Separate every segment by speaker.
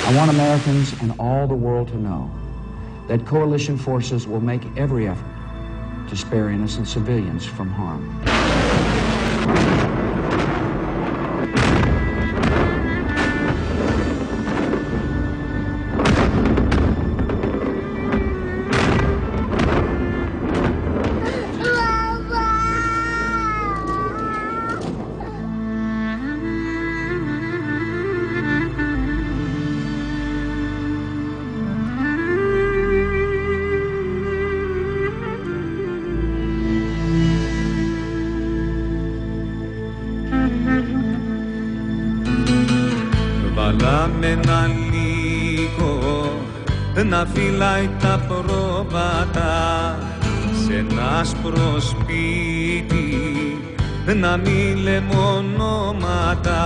Speaker 1: I want Americans and all the world to know that coalition forces will make every effort to spare innocent civilians from harm.
Speaker 2: Βάλαμε ένα λύκο να φυλάει τα πρόβατα σε ένα άσπρο σπίτι, να μη λέμε ονόματα.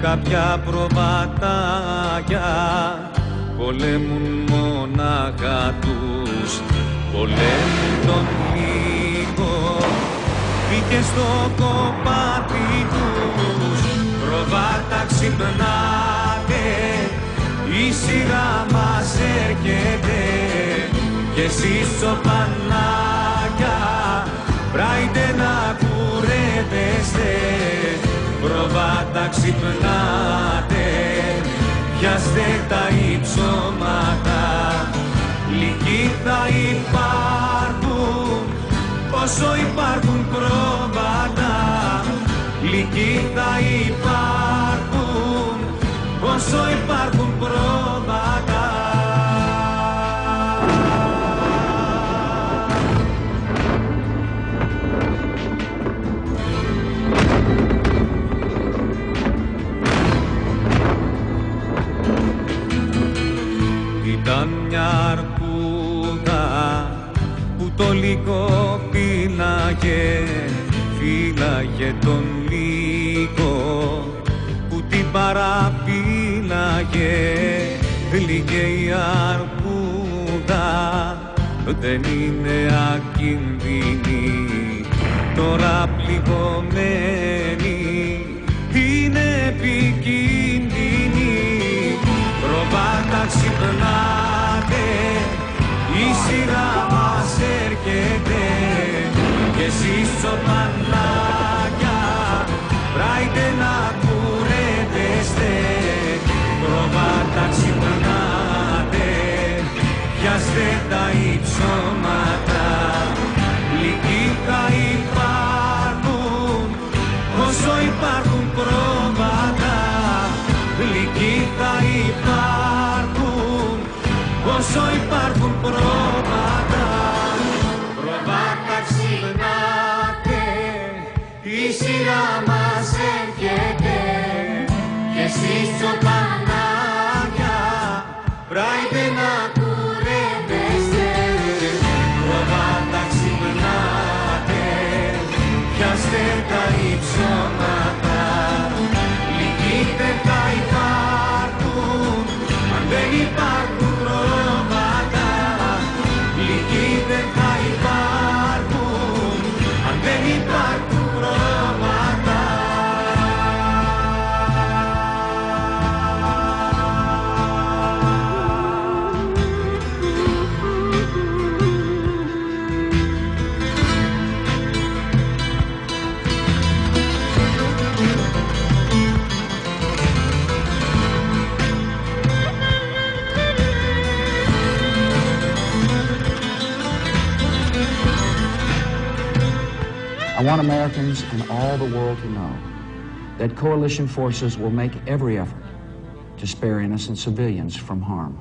Speaker 2: Κάποια προβατάκια πολέμουν μονάχα τους, πολέμουν τον λύκο. Μπήκε στο κοπάδι τους, προβάτα ξυπνάτε, η σειρά μας έρχεται κι εσείς τσοπανάκια πράιτε να κουρεύεστε. Προβάτα ξυπνάτε, πιάστε τα υψώματα, λυκοί θα υπάρχουν όσο υπάρχουν πρόβατα. Λυκοί θα υπάρχουν όσο υπάρχουν πρόβατα. Ήταν μια αρκούδα που το λύκο πίναγε, φύλαγε τον λύκο που την παραπίναγε. Λίγε η αρκούδα δεν είναι ακίνδυνη, τώρα πληγωμένη είναι επικίνδυνη. Προβάτα ξυπνάτε, η σειρά μας έρχεται κι εσείς τσοπανάκια πράιτε να κουρεύεστε. Προβάτα ξυπνάτε, πιάστε τα υψώματα, λυκοί θα υπάρχουν όσο υπάρχουν πρόβατα. Λυκοί θα υπάρχουν όσο υπάρχουν πρόβατα. Προβάτα ξυπνάτε, η σειρά μας έρχεται κι εσείς τσοπανάκια πράιτε να κουρεύεστε. Προβάτα ξυπνάτε, πιάστε τα υψώματα, λυκοί δεν θα υπάρχουν αν δεν υπάρχουν πρόβατα. Λυκοί δεν θα υπάρχουν αν δεν υπάρχουν πρόβατα.
Speaker 1: I want Americans and all the world to know that coalition forces will make every effort to spare innocent civilians from harm.